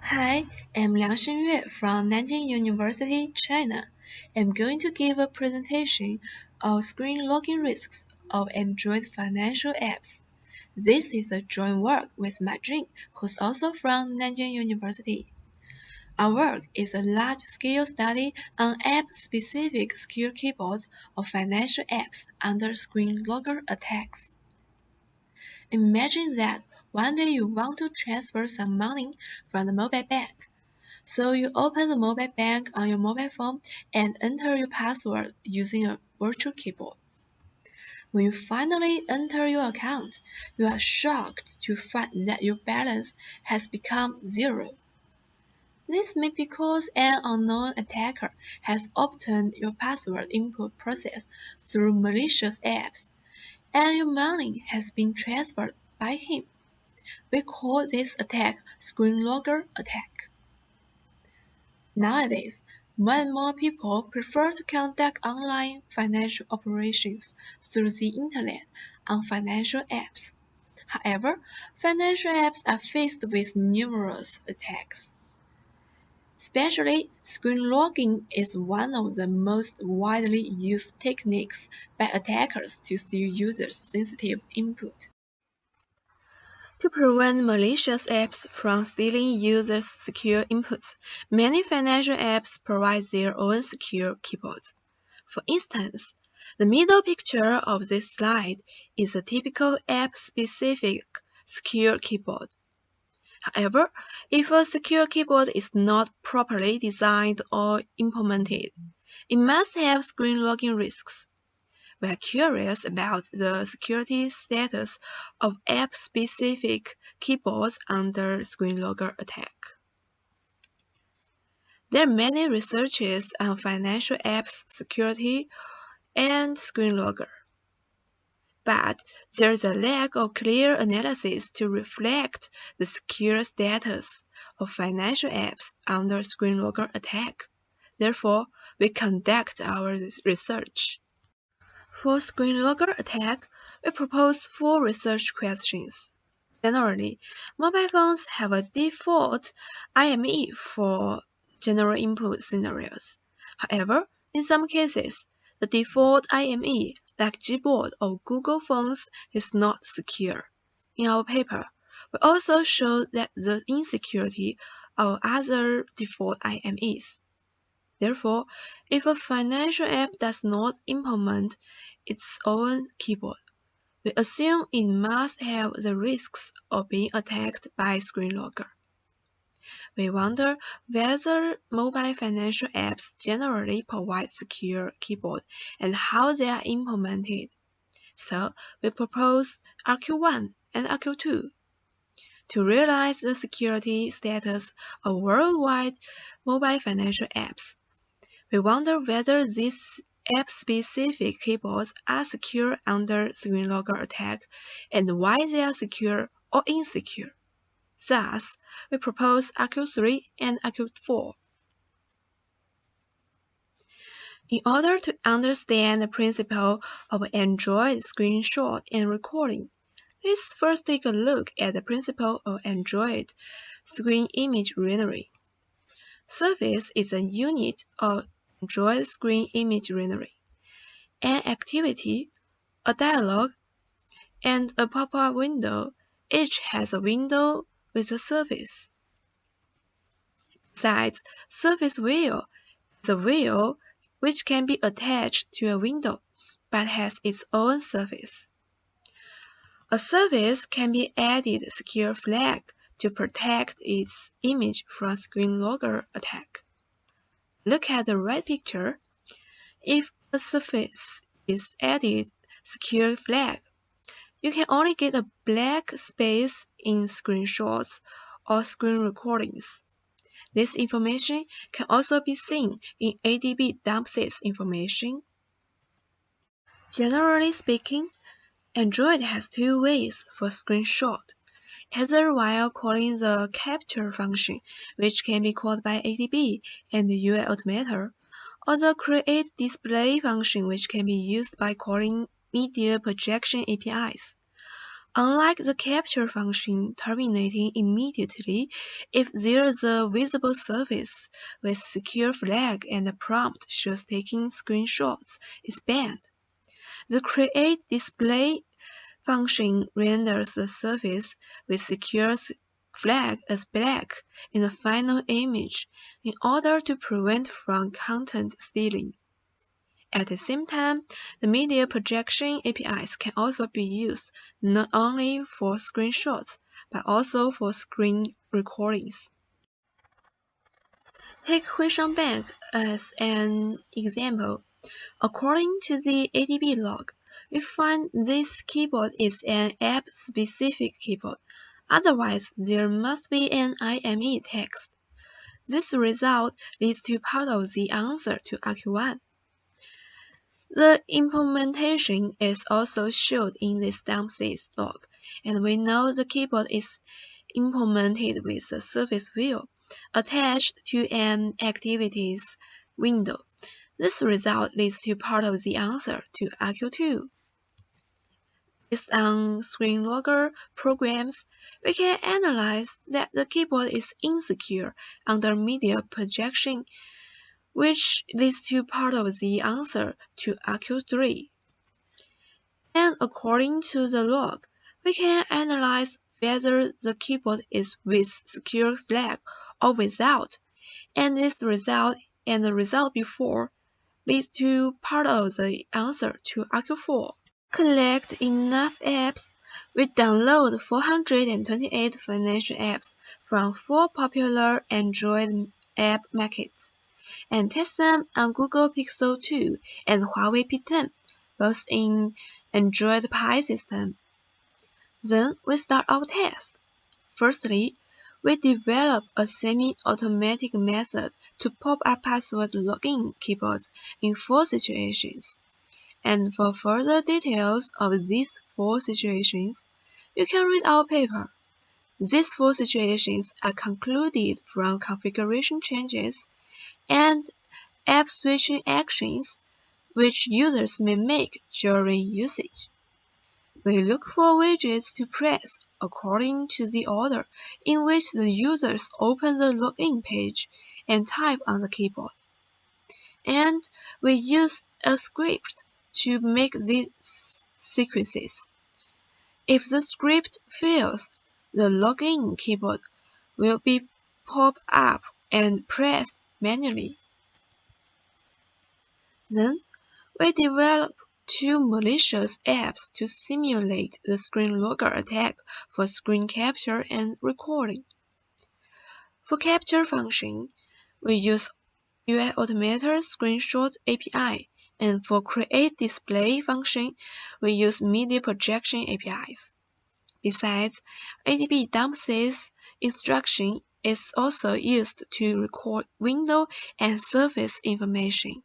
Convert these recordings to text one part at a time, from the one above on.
Hi, I'm Liang Xingyue from Nanjing University, China. I'm going to give a presentation of screen login risks of Android financial apps. This is a joint work with Ma Jun, who's also from Nanjing University. Our work is a large-scale study on app-specific secure keyboards of financial apps under screen logger attacks. Imagine that one day you want to transfer some money from the mobile bank. So you open the mobile bank on your mobile phone and enter your password using a virtual keyboard. When you finally enter your account, you are shocked to find that your balance has become zero. This may be because an unknown attacker has obtained your password input process through malicious apps, and your money has been transferred by him. We call this attack screen logger attack. Nowadays, more and more people prefer to conduct online financial operations through the internet on financial apps. However, financial apps are faced with numerous attacks. Especially, screen logging is one of the most widely used techniques by attackers to steal users' sensitive input. To prevent malicious apps from stealing users' secure inputs, many financial apps provide their own secure keyboards. For instance, the middle picture of this slide is a typical app-specific secure keyboard. However, if a secure keyboard is not properly designed or implemented, it must have screen login risks. We are curious about the security status of app-specific keyboards under screen logger attack. There are many researches on financial apps security and screen logger, but there is a lack of clear analysis to reflect the secure status of financial apps under screen logger attack. Therefore, we conduct our research. For screen logger attack, we propose 4 research questions. Generally, mobile phones have a default IME for general input scenarios. However, in some cases, the default IME, like Gboard or Google phones, is not secure. In our paper, we also show that the insecurity of other default IMEs. Therefore, if a financial app does not implement its own keyboard, we assume it must have the risks of being attacked by screen logger. We wonder whether mobile financial apps generally provide secure keyboard and how they are implemented. So we propose RQ1 and RQ2. To realize the security status of worldwide mobile financial apps, we wonder whether these app-specific keyboards are secure under screen logger attack and why they are secure or insecure. Thus, we propose RQ3 and RQ4. In order to understand the principle of Android screenshot and recording, let's first take a look at the principle of Android screen image rendering. Surface is a unit of Android screen image rendering. An activity, a dialog, and a pop-up window each has a window with a surface. Besides, surface wheel is a wheel which can be attached to a window but has its own surface. A surface can be added secure flag to protect its image from screen logger attack. Look at the right picture. If a surface is added secure flag, you can only get a black space in screenshots or screen recordings. This information can also be seen in ADB dumpsets information. Generally speaking, Android has 2 ways for screenshot, either while calling the capture function, which can be called by ADB and UI Automator, or the create display function, which can be used by calling media projection APIs. Unlike the capture function terminating immediately if there is a visible surface with secure flag and the prompt shows taking screenshots is banned. The create display function renders the surface with secure flag as black in the final image in order to prevent from content stealing. At the same time, the media projection APIs can also be used not only for screenshots, but also for screen recordings. Take Huishan Bank as an example. According to the ADB log, we find this keyboard is an app-specific keyboard. Otherwise, there must be an IME text. This result leads to part of the answer to RQ1. The implementation is also shown in this dump-sys log, and we know the keyboard is implemented with a surface view attached to an activities window. This result leads to part of the answer to RQ2. Based on screen logger programs, we can analyze that the keyboard is insecure under media projection, which leads to part of the answer to RQ3. And according to the log, we can analyze whether the keyboard is with secure flag or without, and this result and the result before leads to part of the answer to RQ4. Collect enough apps, we download 428 financial apps from 4 popular Android app markets and test them on Google Pixel 2 and Huawei P10, both in Android Pie system. Then we start our test. Firstly, we develop a semi-automatic method to pop up password login keyboards in 4 situations. And for further details of these 4 situations, you can read our paper. These 4 situations are concluded from configuration changes and app switching actions which users may make during usage. We look for widgets to press according to the order in which the users open the login page and type on the keyboard. And we use a script to make these sequences. If the script fails, the login keyboard will be popped up and pressed manually. Then, we develop 2 malicious apps to simulate the screen logger attack for screen capture and recording. For capture function, we use UI Automator Screenshot API, and for create display function, we use media projection APIs. Besides, ADB dump-sys instruction is also used to record window and surface information.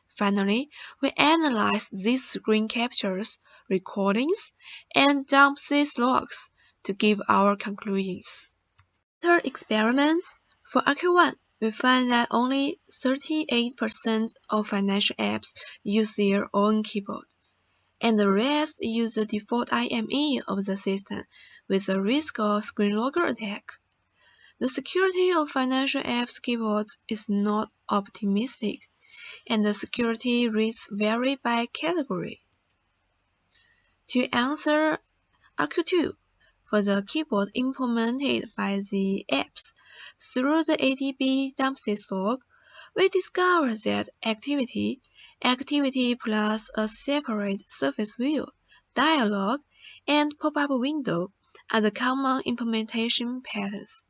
Finally, we analyze these screen captures, recordings, and dump-sys logs to give our conclusions. After experiment, for RQ1, we find that only 38% of financial apps use their own keyboard, and the rest use the default IME of the system with a risk of screen logger attack. The security of financial apps keyboards is not optimistic, and the security risks vary by category. To answer RQ2, for the keyboard implemented by the apps through the ADB dump-sys log, we discover that activity plus a separate surface view, dialog, and pop-up window are the common implementation patterns.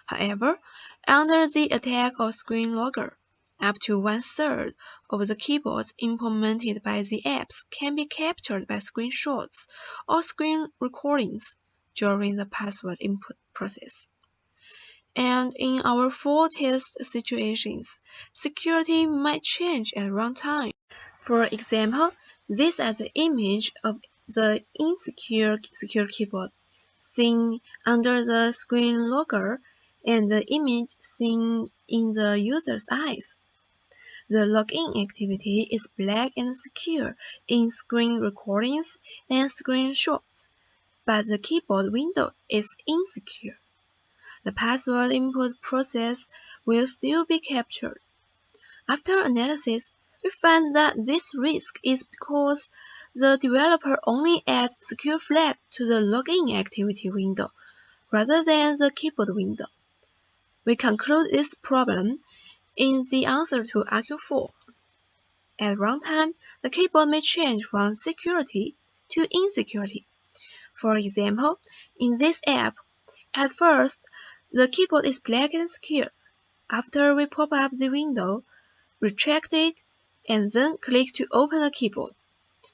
However, under the attack of screen logger, up to 1/3 of the keyboards implemented by the apps can be captured by screenshots or screen recordings during the password input process. And in our 4 test situations, security might change at runtime. For example, this is an image of the insecure secure keyboard seen under the screen logger and the image seen in the user's eyes. The login activity is black and secure in screen recordings and screenshots, but the keyboard window is insecure. The password input process will still be captured. After analysis, we find that this risk is because the developer only adds secure flag to the login activity window rather than the keyboard window. We conclude this problem in the answer to AQ4. At runtime, the keyboard may change from security to insecurity. For example, in this app, at first, the keyboard is black and secure. After we pop up the window, retract it, and then click to open the keyboard.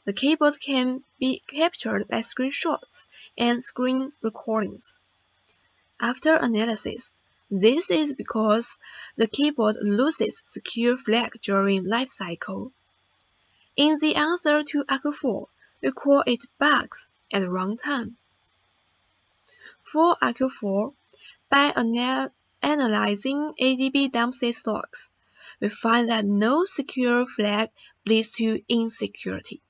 The keyboard can be captured by screenshots and screen recordings. After analysis, this is because the keyboard loses secure flag during lifecycle. In the answer to AQ4, we call it bugs at runtime. For AQ4, by analyzing ADB dumpsys logs, we find that no secure flag leads to insecurity,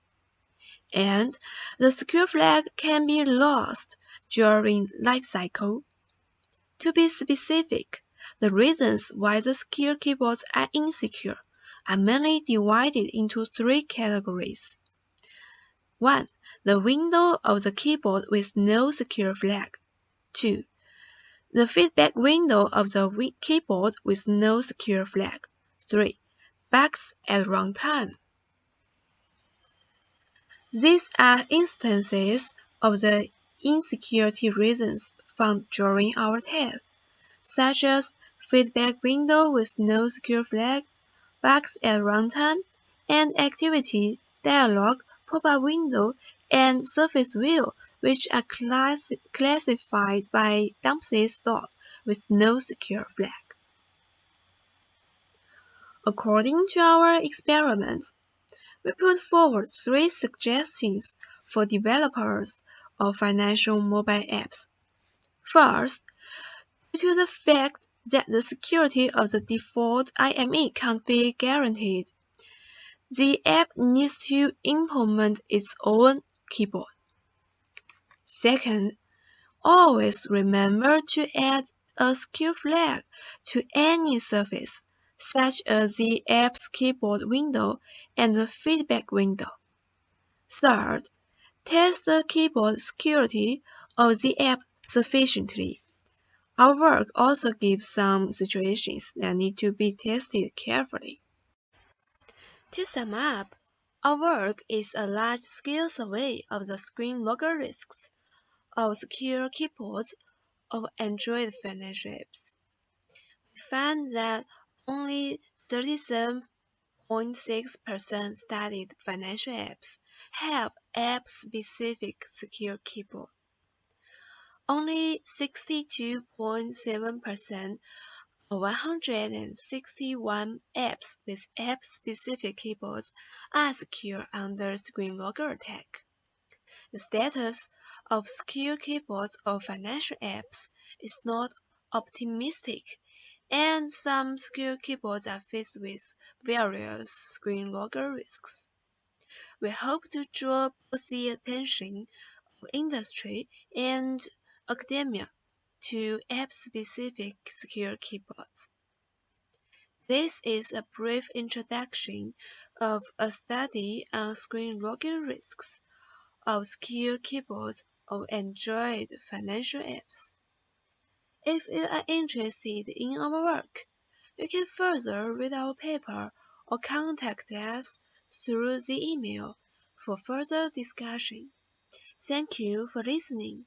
and the secure flag can be lost during lifecycle. To be specific, the reasons why the secure keyboards are insecure are mainly divided into three categories. 1. The window of the keyboard with no secure flag. 2. The feedback window of the keyboard with no secure flag. 3. Bugs at runtime. These are instances of the insecurity reasons found during our test, such as feedback window with no secure flag, bugs at runtime, and activity, dialog, pop-up window, and surface view, which are classified by dumpsys log with no secure flag. According to our experiments, we put forward 3 suggestions for developers of financial mobile apps. First, due to the fact that the security of the default IME can't be guaranteed, the app needs to implement its own keyboard. Second, always remember to add a secure flag to any surface, such as the app's keyboard window and the feedback window. Third, test the keyboard security of the app sufficiently. Our work also gives some situations that need to be tested carefully. To sum up, our work is a large-scale survey of the screen logger risks of secure keyboards of Android financial apps. We found that only 37.6% studied financial apps have app-specific secure keyboard. Only 62.7% of 161 apps with app-specific keyboards are secure under screen logger attack. The status of secure keyboards of financial apps is not optimistic, and some secure keyboards are faced with various screen logger risks. We hope to draw both the attention of industry and academia to app-specific secure keyboards. This is a brief introduction of a study on screen login risks of secure keyboards of Android financial apps. If you are interested in our work, you can further read our paper or contact us through the email for further discussion. Thank you for listening.